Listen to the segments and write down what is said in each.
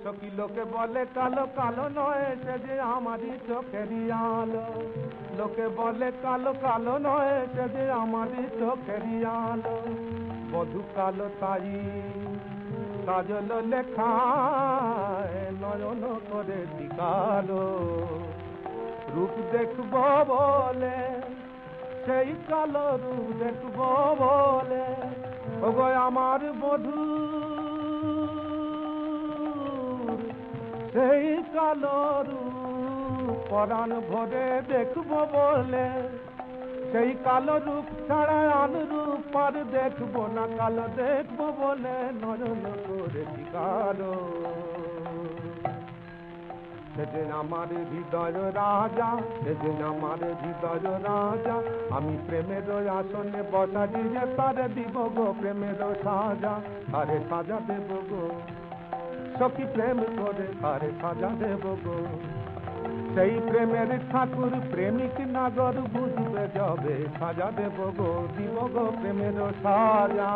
সখী লোকে বলে কালো কালো নয় সে যে আমারই চোখেরই আলো লোকে বলে কালো কালো নয় সে যে আমারই চোখেরই আলো বধূ কালো তাই কাজল লেখায় নয়ন করে দিকালো রূপ দেখব বলে সেই কালো রূপ দেখব বলে ওগো আমার বধূ সেই কালো রূপ পরাণ ভরে দেখব বলে সেই কালো রূপ ছাড়া অনুরূপ আর দেখবো না কালো দেখবো বলে নয়ন করে কালো সেদিন আমার হৃদয় রাজা সেদিন আমার হৃদয় রাজা আমি প্রেমের আসনে বসা দিয়ে তারে দিব গো প্রেমের সাজা তারে সাজা দেব গো সখী প্রেম করে তারে সাজা দেব গো সেই প্রেমের ঠাকুর প্রেমিক নাগর বুঝবে যাবে সাজা দেব গো দিব গো প্রেমের সাজা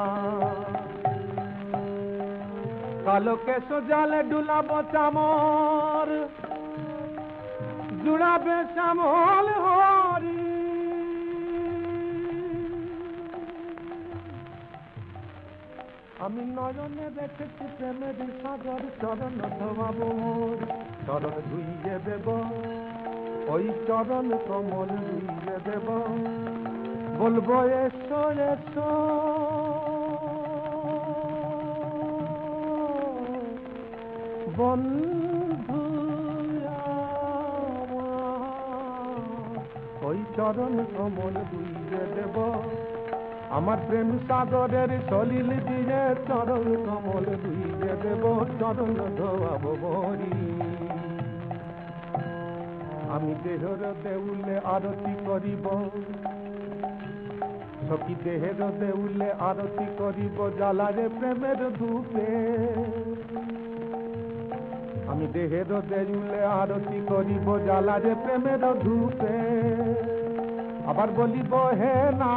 কালো কেশ জালে ডুলাবো চামর জুড়াবে শ্যামল হরি আমি নয়নে দেখেছি প্রেমের সাগর চরণ ধোয়াবো মোর চরণ ধুইয়ে দেব ওই চরণ কমল ধুইয়ে দেব বলবো এসো এসো বন্ধু ওই চরণ কমল ধুইয়ে দেব আমার প্রেম সাগরের সলিল দিয়ে চরণ কমল ধুইয়ে দেব চরণ ধোয়াবো বরি আমি দেহর দেউলে আরতি করিব সখী দেহের দেউলে আরতি করিব জ্বালারে প্রেমের ধূপে আমি দেহের দেউলে আরতি করিব জ্বালারে প্রেমের ধূপে আবার বলিব হে না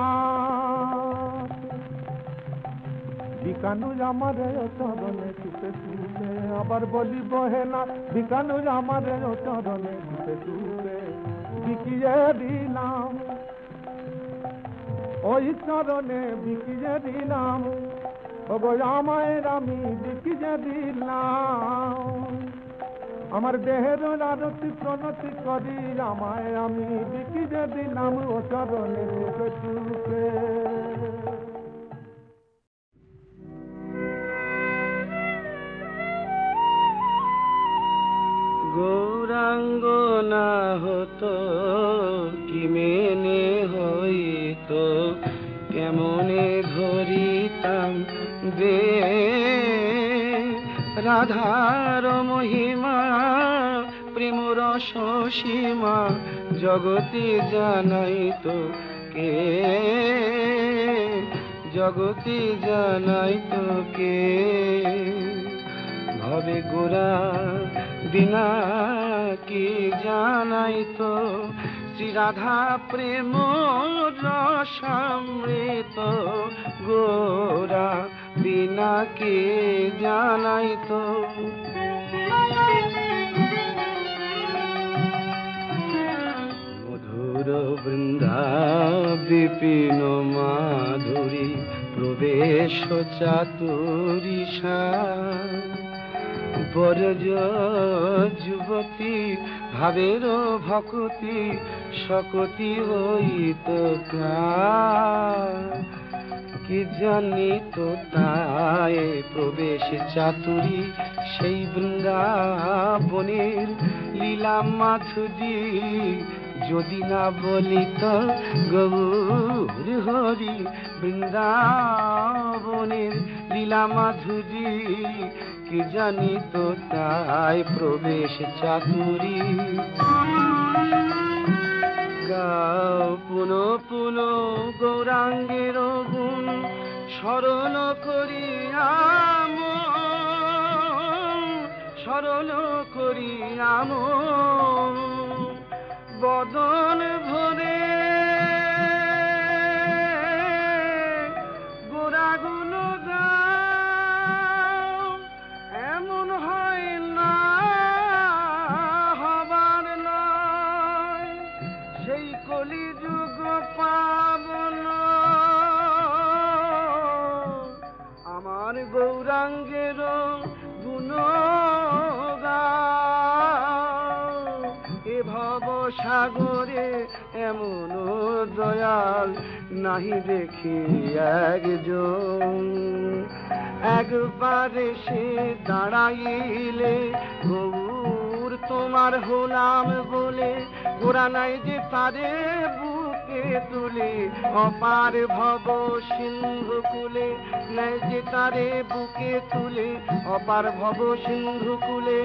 বিকানু আমার চরণে চুপে চুপে আবার বলিব হে না বিকানু আমার চরণে চুপে চুপে বিকিয়ে দিলাম ওই চরণে বিকিয়ে দিলাম ওগো আমায় আমি বিকিয়ে দিলাম আমার দেহের আরতি প্রণতি করি আমায় আমি বিকিয়ে দিলাম ও চরণে চুপে চুপে গৌরাঙ্গ না হতো কি মেনে হইতো কেমনে ধরিতাম দে রাধার মহিমা প্রেম রস সীমা জগতে জানাইতো কে জগতে জানাইতো কে ভবে গোরা বিনা কি জানাইতো শ্রী রাধা প্রেম রসামৃত গোরা বিনা কি জানাইতো মধুর বৃন্দা বিপিন মাধুরী প্রবেশ চাতুরিষা বরজ যুবতী ভাবের ভকতি শকতি হইত কি জানি তো তাই প্রবেশ চাতুরী সেই বৃন্দাবনের লীলা মাধুরী যদি না বলিত গৌর হরি বৃন্দাবনের লীলা মাধুরী কি জানি তো তাই প্রবেশ চাতুরী গাও পুন পুন গৌরাঙ্গের গুণ স্মরণ করিয়াম স্মরণ করিয়াম বদন ভরে গোরাগুণ গাও এমন হয় না সাগরে এমন দয়াল নাহি দেখি একজন। একবারে সে দাঁড়াইলে গৌর তোমার হলাম বলে, গোরা নাই যে তারে বুকে তুলে, অপার ভব সিন্ধু কুলে নাই যে তারে বুকে তুলে, অপার ভব সিন্ধু কুলে।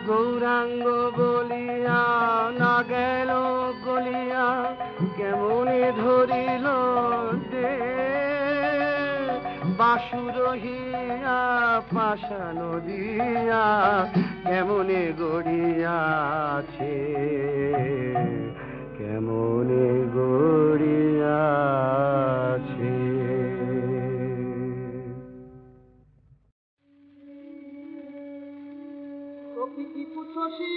গৌরাঙ্গ বলিয়া না গেল গলিয়া, কেমনে ধরিল দে বাসুর হিয়া পাশান দিয়া, কেমনে গড়িয়াছে কেমনে গড়িয়াছে। প্রকৃতি পুত্রসী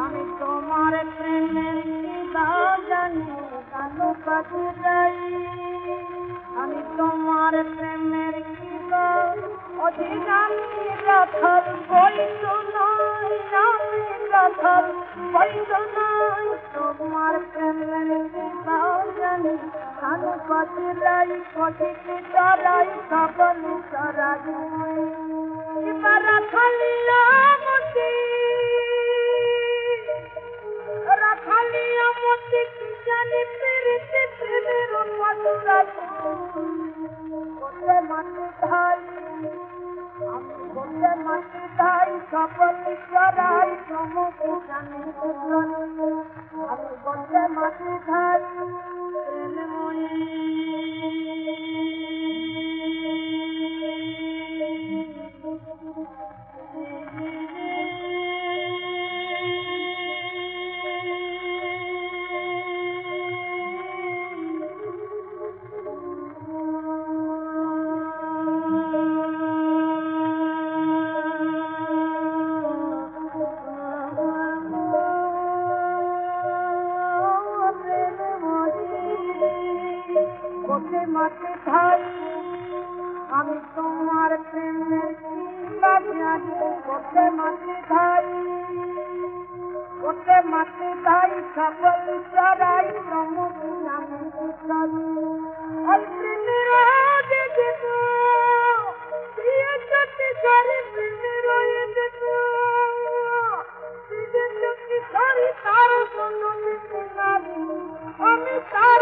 আমি তোমার প্রেমের কি দাম জানি, কালো কাছে যাই আমি তোমার প্রেমের কি দাম অধিকারী রাখাল বৈধ নয়, আমি রাখাল বৈধ নয়। তোমার প্রেমের কি দাম জানি, কালো কাছে যাই কঠিতে চড়াই সকল চড়াই এবার রাখালিয়া মতি রাখালিয়া মাটি ধাই আমি বলতে মাটি ধাই সকল চড়াই সমুদ্র জানি আমি বলতে মাটি ধাই মাটি ধাই আমি তোমার প্রেমের করতে মাটি ধাই সকল চড়াই সমুদ্র আমি আমি তার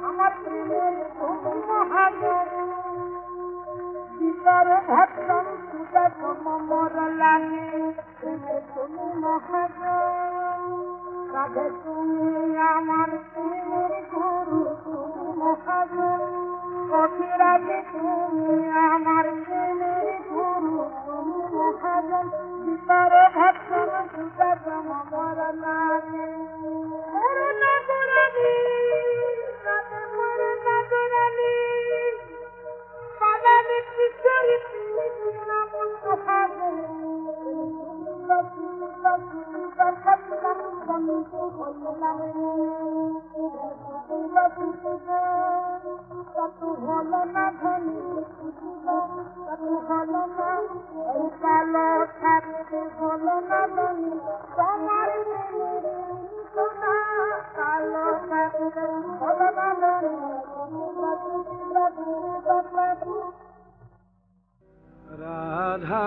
আমার প্রেমের মহাজন ভিতরে ভক্তম সুদা মর লাগে প্রেমের তুমি মহাজন রাধে তুমি আমার প্রেমের গুরু তুমি মহাজন কঠিরাধে তুমি আমার প্রেমের গুরু তুমি মহাজন ভিতরে ভক্তম সুদা মর লাগে হলো না ধনী হলো না এই কালো থাকতে হলো না ধনী তোমার কালো থাকতে হলো না ধনী রাধা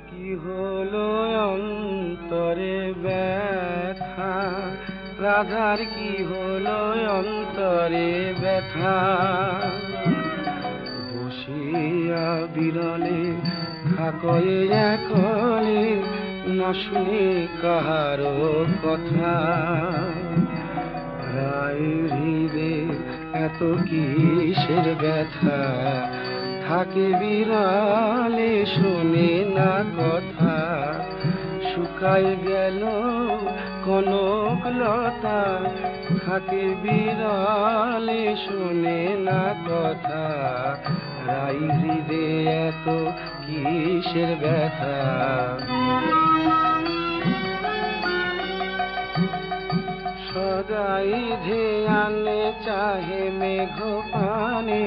কি হলো অন্তরে ব্যথা রাধার কি হলো অন্তরে ব্যথা বসিয়া বিরলে থাকয়ে একলে না শুনে কাহারো কথা রায় হৃদে এত কিসের ব্যথা থাকে বিরলে শোনে না কথা শুকায় গেল কনক লতা থাকে বিরলে শোনে না কথা রাই হৃদে এত কিসের ব্যথা সদাই ধ্যানে চাহে মেঘ পানে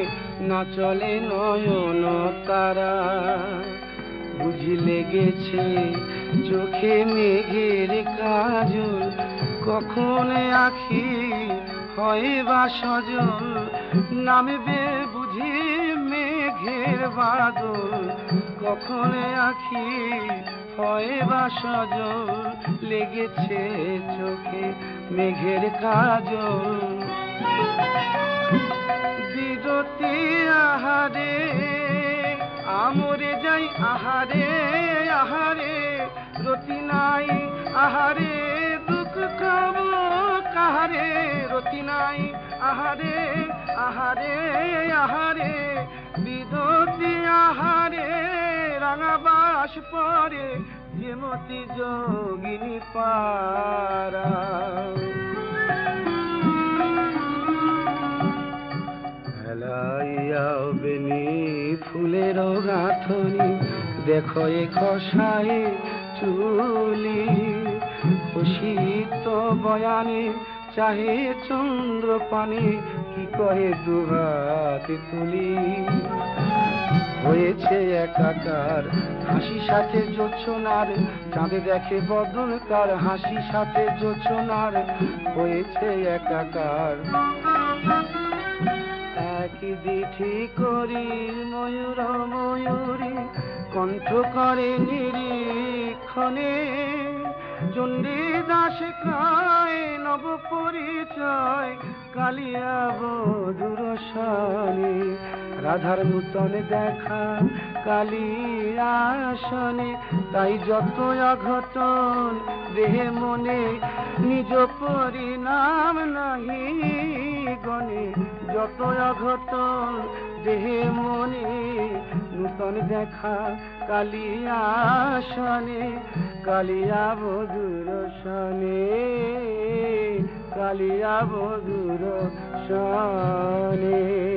না চলে নয়ন তারা বুঝি লেগেছে চোখে মেঘের কাজল কখন আখি হয় বা সজল নামবে বুঝি মেঘের বাদল কখন আখি হয় বা সজল লেগেছে চোখে মেঘের কাজল বিরতি আহারে আমরে যাই আহারে আহারে রতি নাই আহারে দুঃখ খাব কাহারে রতি নাই আহারে আহারে আহারে বিরতি আহারে রাঙাবাস পরে যেমতি যোগিনী পারা হেলাইয়াও বেনি ফুলের গাঁথনি দেখো এ খসায় চুলি খুশিত বয়ানে চাহে চন্দ্র পানে কি কহে দুহাত তুলি হয়েছে একাকার হাসি সাথে জোছনার চাঁদে দেখে বদল তার হাসি সাথে জোছনার হয়েছে একাকার এক দিঠি করি ময়ূর ময়ূরী কণ্ঠ করে নিরীক্ষণে চণ্ডীদাস কয় নব পরিচয় কালিয়া বধুর সনে রাধার নূতন দেখা কালিয়াসনে তাই যত অঘটন দেহে মনে নিজ পরিণাম নাহি গণে যত অঘটন দেহে মনে নূতন দেখা কালিয়াসনে কালিয়া বধুর সনে কালিয়া বধুর সনে